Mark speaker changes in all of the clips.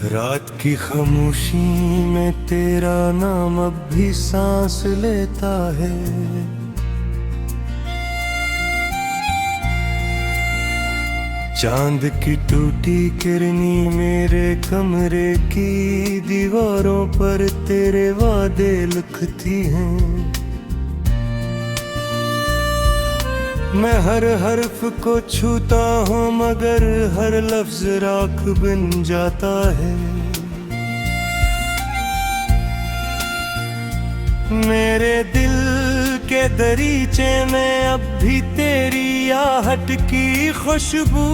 Speaker 1: रात की खामोशी में तेरा नाम अब भी सांस लेता है। चांद की टूटी किरनी मेरे कमरे की दीवारों पर तेरे वादे लिखती हैं। मैं हर हर्फ को छूता हूँ मगर हर लफ्ज राख बन जाता है। मेरे दिल के दरीचे में अब भी तेरी आहट की खुशबू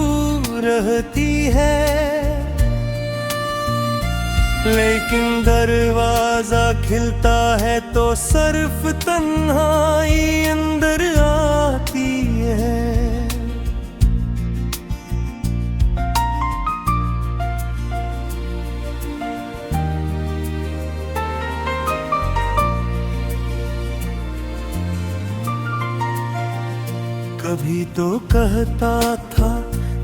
Speaker 1: रहती है, लेकिन दरवाजा खिलता है तो सिर्फ तन्हाई अंदर आती है। कभी तो कहता था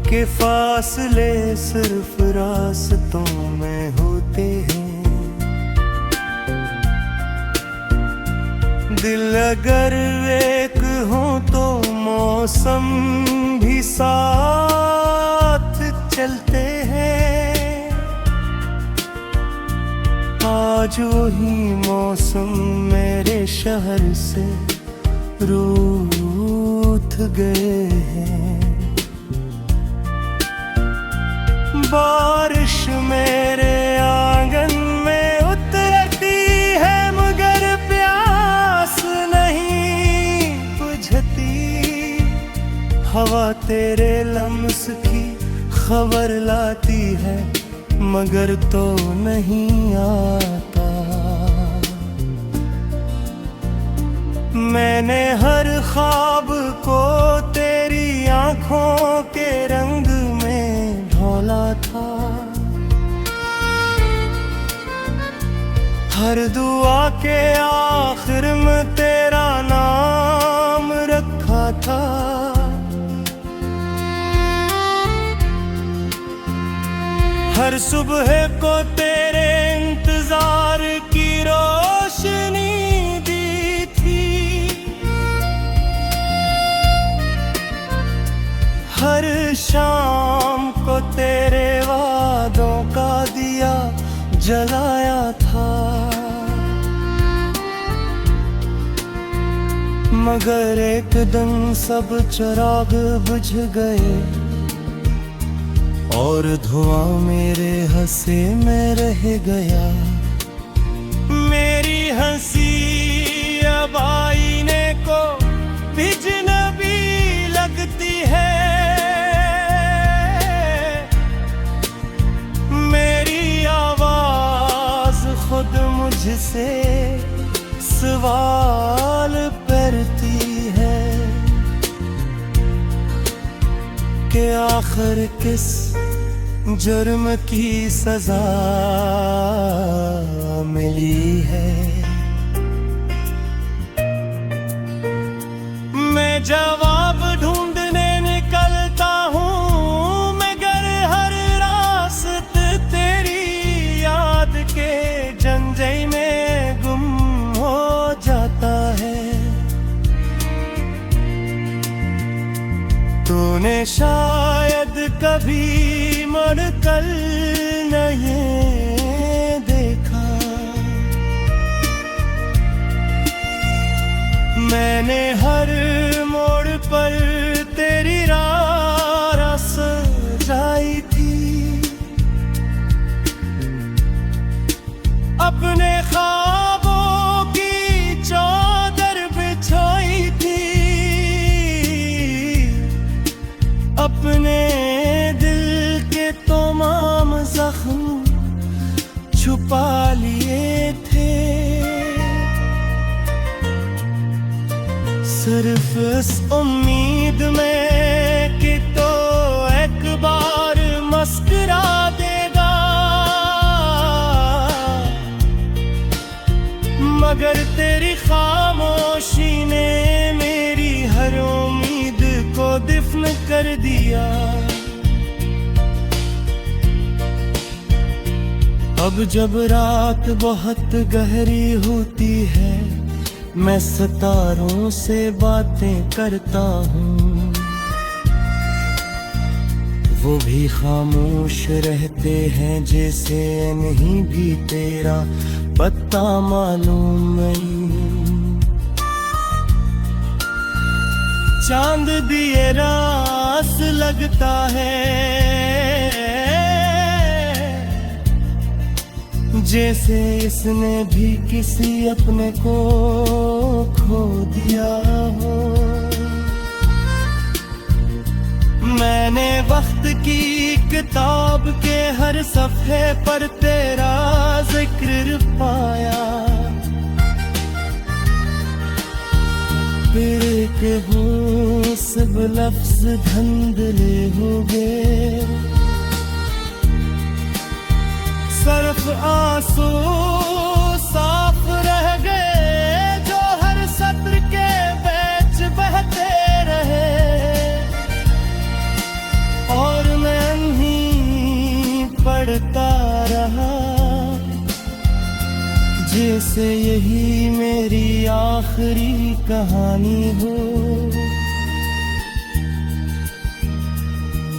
Speaker 1: कि फासले सिर्फ रास्तों में होते हैं। दिल अगर एक हो तो मौसम भी साथ चलते हैं। आज वही मौसम मेरे शहर से रूठ गए हैं। बारिश मेरे आंगन में उतरती है मगर प्यास नहीं बुझती। हवा तेरे लम्स की खबर लाती है मगर तो नहीं आता। मैंने हर ख्वाब को तेरी आंखों के रंग में ढोला था। हर दुआ के आखिर में तेरा नाम रखा था। हर सुबह को तेरे इंतजार की रोशनी दी थी। हर शाम को तेरे वादों का दिया जलाया था। मगर एक दिन सब चिराग बुझ गए और धुआं मेरे हंसे में रह गया। मेरी हंसी अब आईने को बिजनबी लगती है। मेरी आवाज खुद मुझसे सवाल करती है कि आखिर किस जुर्म की सजा मिली है। मैं जवाब ढूंढने निकलता हूँ मगर हर रास्ते तेरी याद के जंजई में गुम हो जाता है। तूने शायद कभी मुड़कर नहीं देखा। मैंने हर मोड़ पर तेरी राह सजाई थी। अपने ख्वाबों की चादर बिछाई थी। अपने दिल के तमाम जख्म छुपा लिए थे। सिर्फ इस उम्मीद में कि तो एक बार मुस्कुरा देगा। मगर तेरी खामोशी ने मेरी हर उम्मीद को दिफ्न कर दिया। अब जब रात बहुत गहरी होती है, मैं सितारों से बातें करता हूँ। वो भी खामोश रहते हैं, जैसे नहीं भी तेरा पता मालूम नहीं। चांद दिए रास लगता है, जैसे इसने भी किसी अपने को खो दिया हो। मैंने वक्त की किताब के हर सफ़े पर तेरा जिक्र पाया, फिर के हूँ सब लफ्ज़ धंधले हो गए। सरफ आंसू साफ रह गए, जो हर सत्र के बीच बहते रहे, और मैं नहीं पढ़ता रहा, जैसे यही मेरी आखिरी कहानी हो।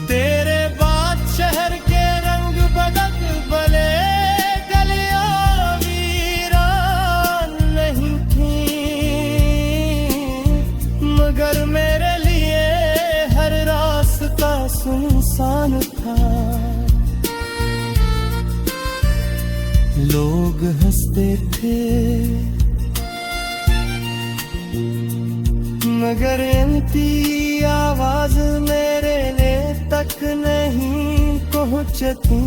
Speaker 1: तेरे बाद शहर के रंग बदक बले, गलियां वीरान नहीं थी, मगर मेरे लिए हर रास्ता सुनसान था। लोग हंसते थे, मगर इनकी आवाज मेरे लिए तक नहीं पहुंचती।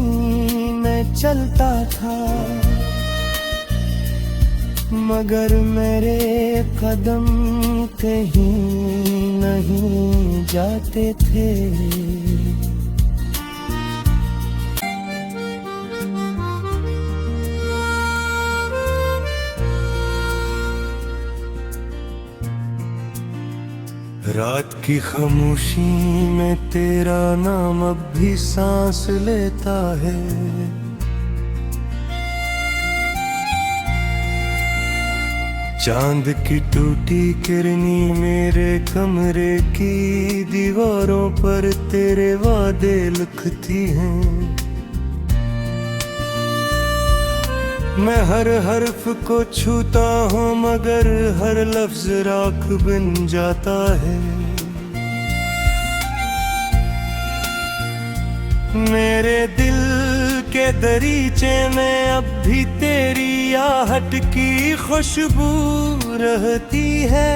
Speaker 1: मैं चलता था, मगर मेरे कदम कहीं नहीं जाते थे। रात की खामोशी में तेरा नाम अब भी सांस लेता है। चांद की टूटी किरनी मेरे कमरे की दीवारों पर तेरे वादे लिखती हैं। मैं हर हर्फ को छूता हूँ, मगर हर लफ्ज राख बन जाता है। मेरे दिल के दरीचे में अब भी तेरी आहट की खुशबू रहती है,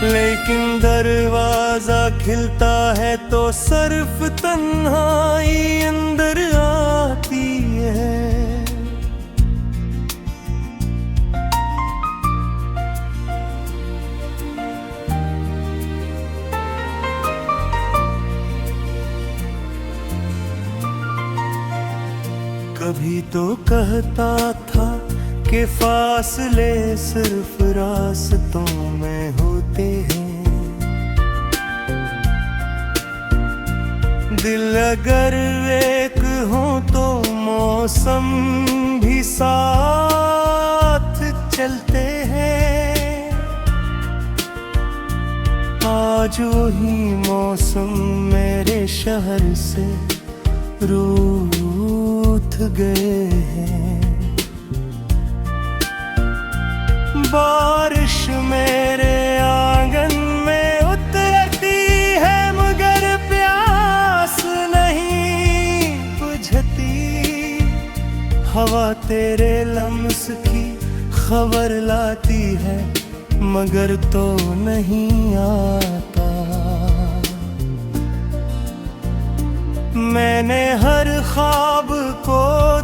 Speaker 1: लेकिन दरवाजा खिलता है तो सिर्फ तन्हाई अंदर आती है। कभी तो कहता था कि फासले सिर्फ रास्तों में होते हैं। दिल अगर एक हो तो मौसम भी साथ चलते हैं। आज वही मौसम मेरे शहर से रूठ गए हैं। बारिश मेरे आंगन में उतरती है, मगर प्यास नहीं बुझती। हवा तेरे लम्स की खबर लाती है, मगर तो नहीं आता। मैंने हर ख्वाब को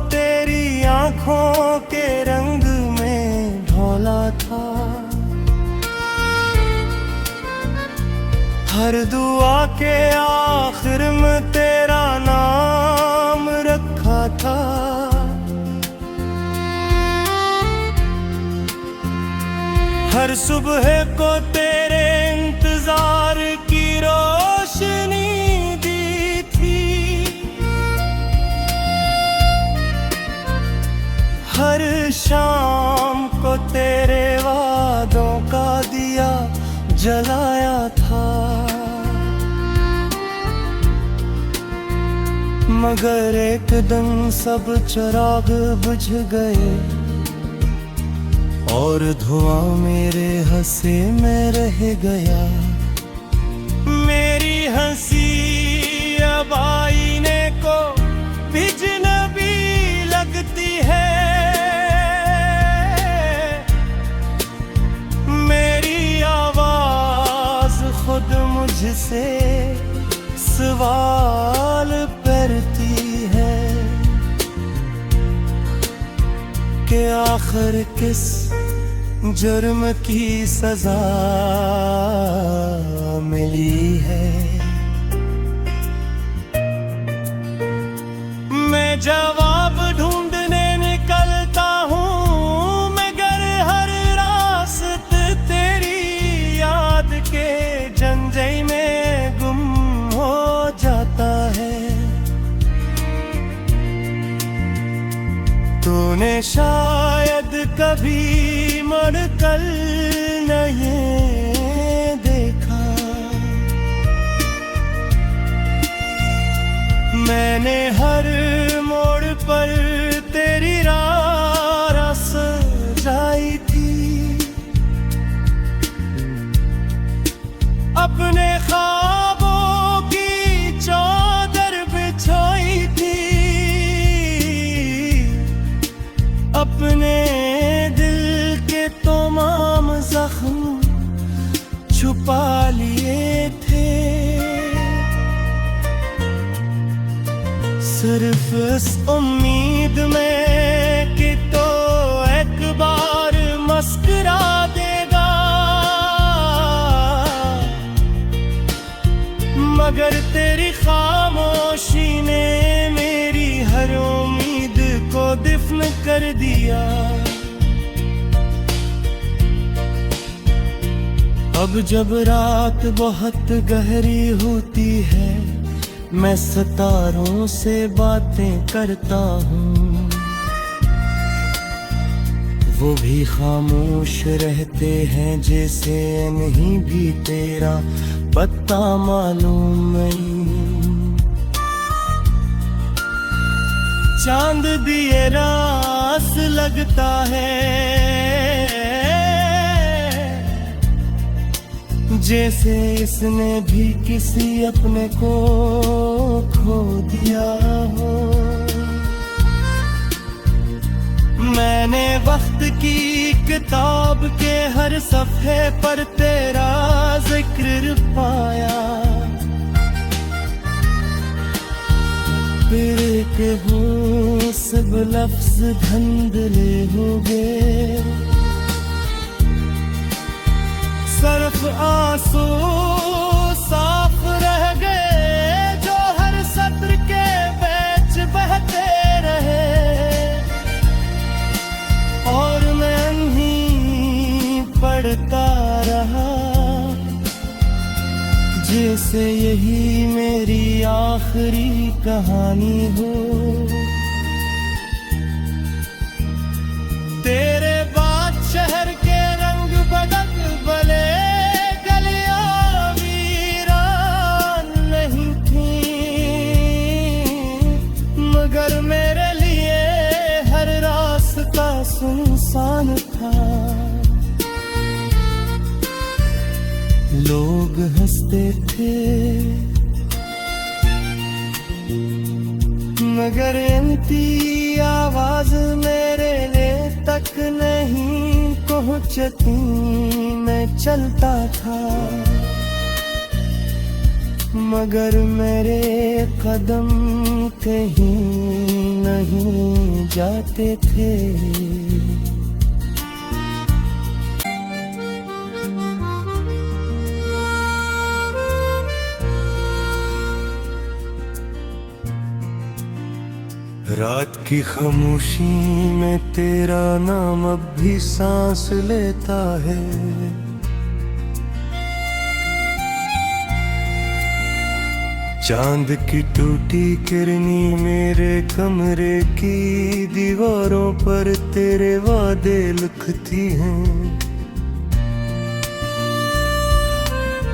Speaker 1: तेरी आंखों के रंग में ढोला था। हर दुआ के आखिर में तेरा नाम रखा था। हर सुबह को तेरे इंतजार की रोशनी दी थी। शाम को तेरे वादों का दिया जलाया था, मगर एक दिन सब चिराग बुझ गए और धुआं मेरे हंसे में रह गया। मेरी हंसी अब आईने को बिजनबी लगती है, मेरी आवाज खुद मुझसे सवाल करती है कि आखिर किस जुर्म की सजा मिली है। मैं जवाब ढूंढने निकलता हूँ, मगर हर रास्ते तेरी याद के जंजई में गुम हो जाता है। तूने शायद कभी मुड़कर नहीं देखा, मैंने हर मोड़ पर तेरी राह सजाई थी, अपने ख्वाबों की चादर बिछाई थी, अपने दिल के तमाम जख्म छुपा लिए थे। सिर्फ इस उम्मीद में कि तो एक बार मुस्कुरा देगा, मगर तेरी खामोशी ने मेरी हर उम्मीद को दिफ्न कर दिया। अब जब रात बहुत गहरी होती है, मैं सितारों से बातें करता हूँ, वो भी खामोश रहते हैं जैसे नहीं भी तेरा पता मालूम नहीं। चांद दिए रास लगता है जैसे इसने भी किसी अपने को खो दिया हो। मैंने वक्त की किताब के हर सफ़े पर तेरा जिक्र पाया, फिर के हो सब लफ्ज धंधले हो गए, सिर्फ आंसू साफ रह गए जो हर सत्र के बीच बहते रहे, और मैं नहीं पढ़ता रहा जैसे यही मेरी आखिरी कहानी हो। तेरे बाद शहर के रंग बदक बले गलियां वीरान नहीं थी, मगर मेरे लिए हर रास्ता सुनसान था। लोग हंसते थे मगर इनकी आवाज मेरे लिए तक नहीं पहुंचती। मैं चलता था मगर मेरे कदम कहीं नहीं जाते थे। रात की खामोशी में तेरा नाम अब भी सांस लेता है। चांद की टूटी किरनी मेरे कमरे की दीवारों पर तेरे वादे लिखती हैं।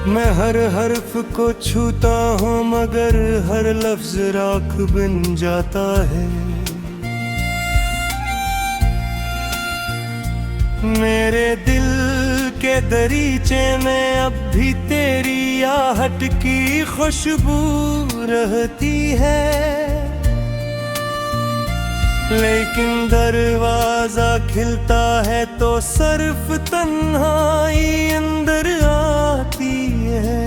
Speaker 1: मैं हर हर्फ को छूता हूँ मगर हर लफ्ज राख बन जाता है। मेरे दिल के दरीचे में अब भी तेरी आहट की खुशबू रहती है, लेकिन दरवाजा खिलता है तो सिर्फ तन्हाई अंदर आती है।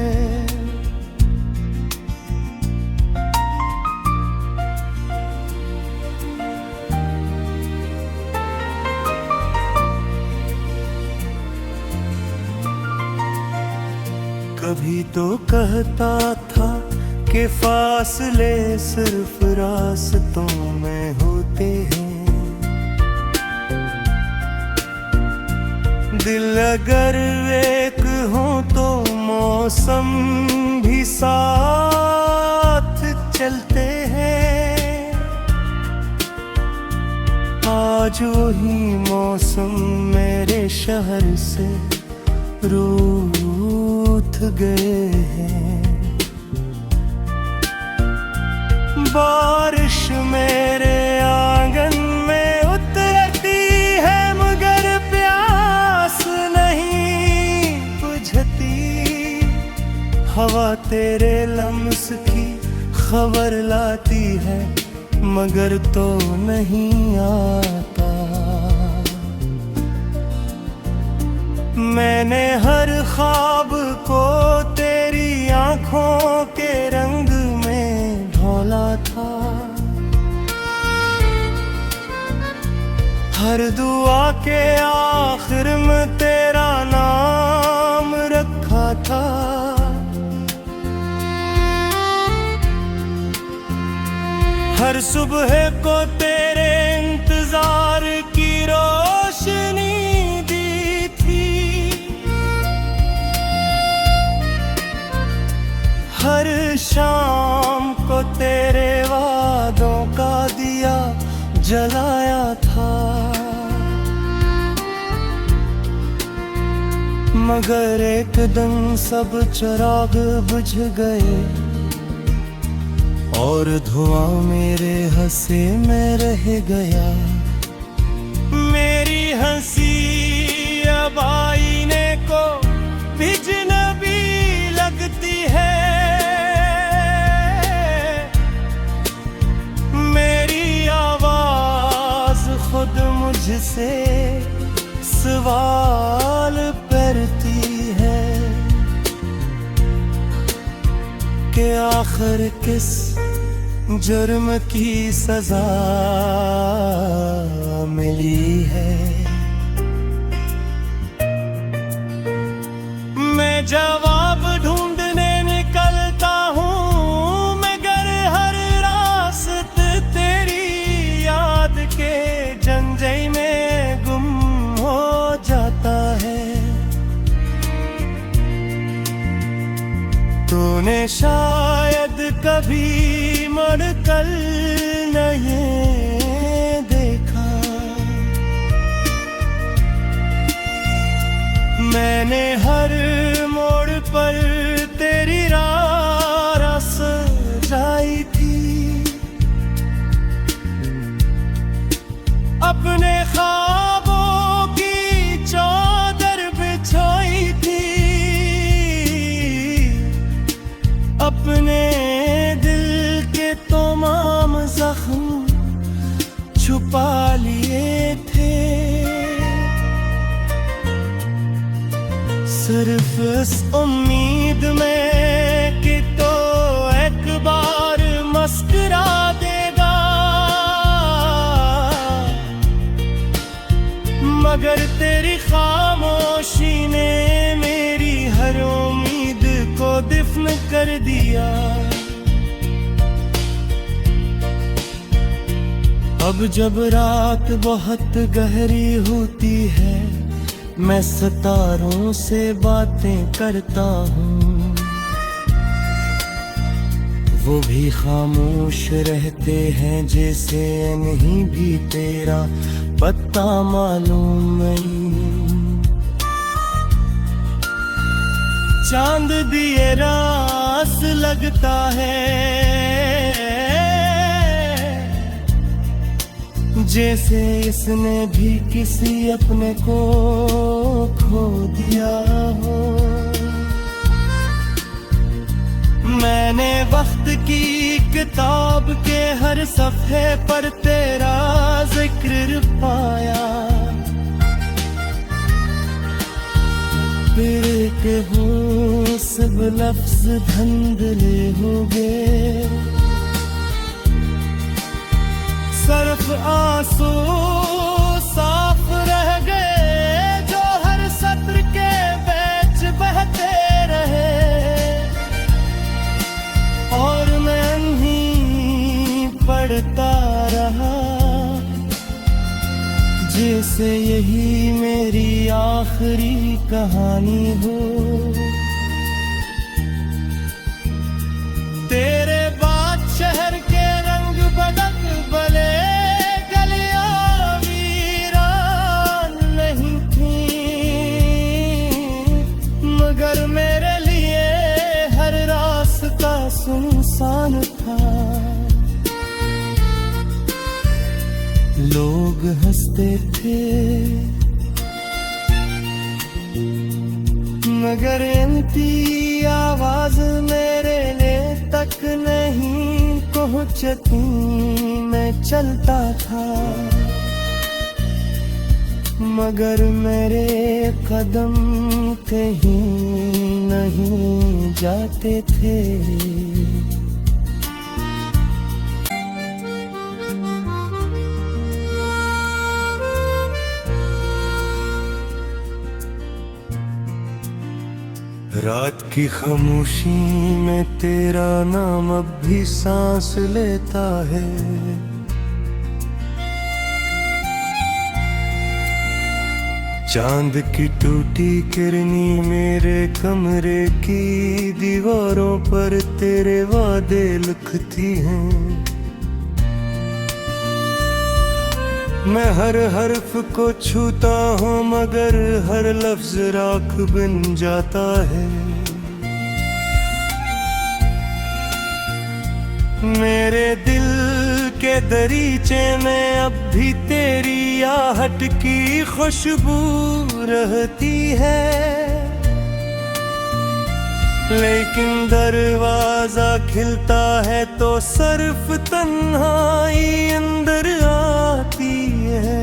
Speaker 1: कभी तो कहता था कि फासले सिर्फ रास्तों में होते हैं। दिल अगर एक हो तो मौसम भी साथ चलते हैं। आज वही मौसम मेरे शहर से रूठ गए हैं। बारिश मेरे आंगन में उतरती है मगर प्यास नहीं बुझती। हवा तेरे लम्स की खबर लाती है मगर तो नहीं आता। मैंने हर ख्वाब को तेरी आंखों के रंग में ढोला था। हर दुआ के आखिर में तेरा नाम रखा था। हर सुबह को तेरे इंतजार की रोशनी दी थी। हर शाम को तेरे वादों का दिया जलाया था। मगर एक दिन सब चिराग बुझ गए और धुआं मेरे हंसे में रह गया। मेरी हंसी अब आईने को बिजनबी लगती है। मेरी आवाज खुद मुझसे सवाल करती है कि आखिर किस जुर्म की सजा मिली है। मैं जवाब ढूंढने निकलता हूँ मगर हर रास्ते तेरी याद के जंजई में गुम हो जाता है। तूने शायद कभी मुड़कर नहीं देखा। मैंने हर मोड़ पर तेरी राह सजाई थी। अपने ख्वाबों की चादर बिछाई थी। अपने दिल के तमाम जख्म छुपा लिए थे। सिर्फ इस उम्मीद में कि तो एक बार मुस्कुरा देगा। मगर तेरी खामोशी ने मेरी हर उम्मीद को दिफ्न कर दिया। अब जब रात बहुत गहरी होती है मैं सितारों से बातें करता हूँ। वो भी खामोश रहते हैं जैसे नहीं भी तेरा पत्ता मालूम नहीं। चांद दिए रास लगता है जैसे इसने भी किसी अपने को खो दिया हो। मैंने वक्त की किताब के हर सफ़े पर तेरा जिक्र पाया, फिर के हूँ सब लफ्ज धंधले हो गए। सर्फ आंसू साफ रह गए जो हर सत्र के बीच बहते रहे, और मैं नहीं पढ़ता रहा जैसे यही मेरी आखिरी कहानी हो। तेरे बाद शहर के रंग बदक बले गलियां वीरान नहीं थी, मगर मेरे लिए हर रास्ता सुनसान था। लोग हंसते थे मगर इनकी आवाज मेरे लिए तक नहीं पहुंचती। मैं चलता था मगर मेरे कदम कहीं नहीं जाते थे। रात की खामोशी में तेरा नाम अब भी सांस लेता है। चांद की टूटी किरनी मेरे कमरे की दीवारों पर तेरे वादे लिखती हैं। मैं हर हर्फ को छूता हूँ मगर हर लफ्ज राख बन जाता है। मेरे दिल के दरीचे में अब भी तेरी आहट की खुशबू रहती है, लेकिन दरवाजा खिलता है तो सिर्फ तन्हाई अंदर आती है।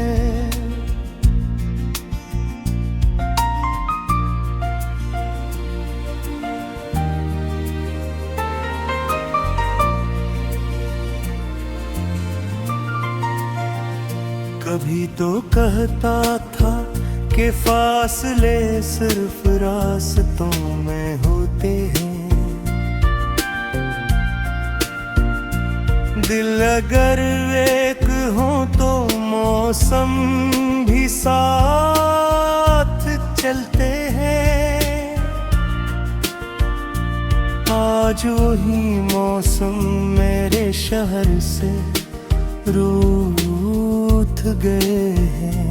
Speaker 1: कभी तो कहता था कि फासले सिर्फ रास्तों में होते हैं। दिल अगर एक हो तो मौसम भी साथ चलते हैं। आज वही मौसम मेरे शहर से रूठ गए हैं।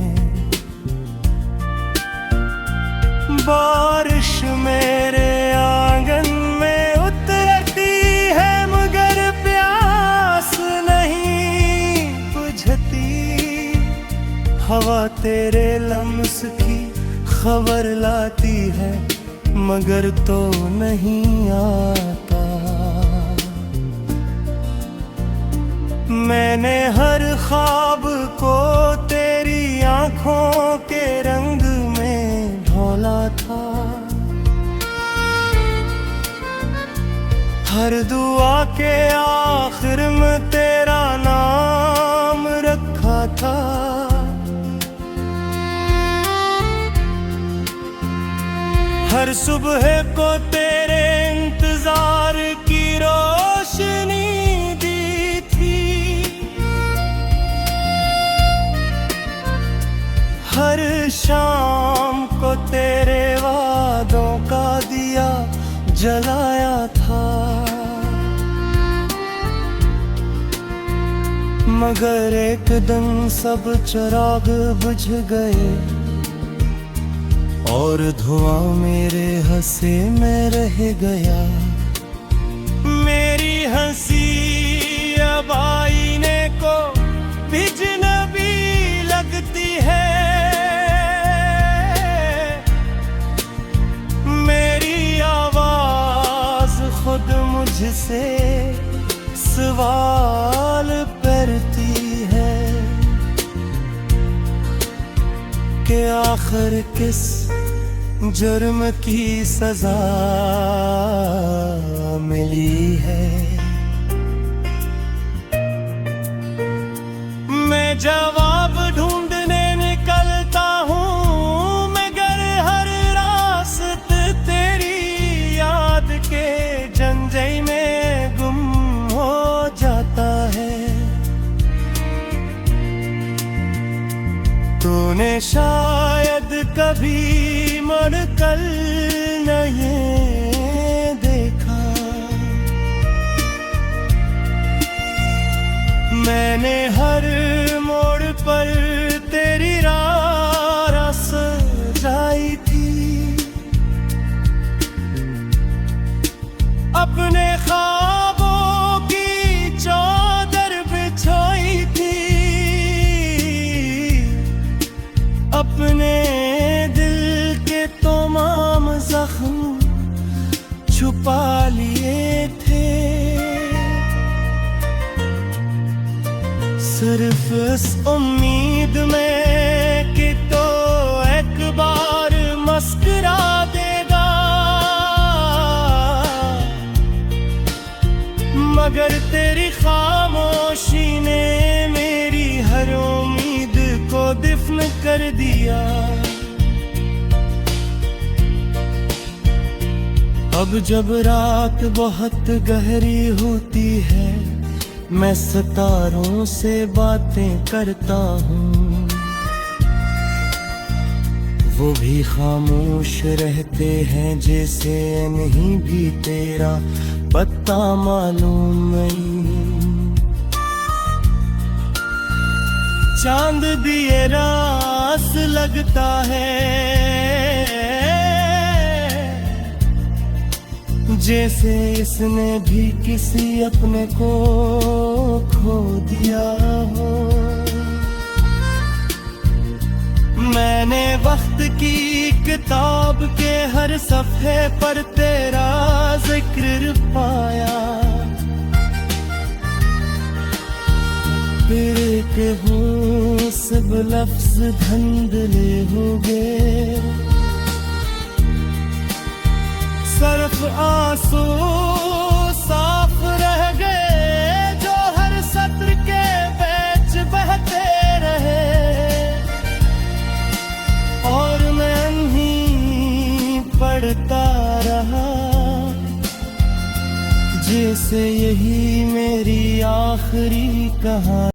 Speaker 1: बारिश मेरे आंगन में उतरती है मगर प्यास नहीं बुझती। हवा तेरे लम्स की खबर लाती है मगर तो नहीं आता। मैंने हर ख्वाब को तेरी आंखों के रंग में ढोला था। हर दुआ के आखिर में तेरा नाम रखा था। हर सुबह को तेरे इंतजार की रोशनी दी थी। हर शाम को तेरे वादों का दिया जलाया था। मगर एकदम सब चिराग बुझ गए और धुआं मेरे हंसे में रह गया। मेरी हंसी अब आईने को बिजनबी लगती है। मेरी आवाज खुद मुझसे सवाल करती है कि आखिर किस जुर्म की सजा मिली है। मैं जवाब ढूंढने निकलता हूँ मगर हर रास्ते तेरी याद के जंजई में गुम हो जाता है। तूने शायद कभी मुड़कर न ये देखा, मैंने हर मोड़ पर तेरी राह सजाई थी। अपने ख्वाबों की चादर बिछाई थी। अपने दिल के तमाम जख्म छुपा लिए थे। सिर्फ इस उम्मीद में कि तो एक बार मुस्कुरा देगा, मगर तेरी खामोशी ने मेरी हर उम्मीद को दिफ्न कर दिया। अब जब रात बहुत गहरी होती है मैं सितारों से बातें करता हूँ। वो भी खामोश रहते हैं जैसे नहीं भी तेरा पता मालूम नहीं। चांद दिए रास लगता है जैसे इसने भी किसी अपने को खो दिया हो। मैंने वक्त की किताब के हर सफ़े पर तेरा जिक्र पाया। फिर के हूँ सब लफ्ज धंधले हो गए। सिर्फ आंसू साफ रह गए जो हर सत्र के बीच बहते रहे। और मैं ही पढ़ता रहा जैसे यही मेरी आखिरी कहानी।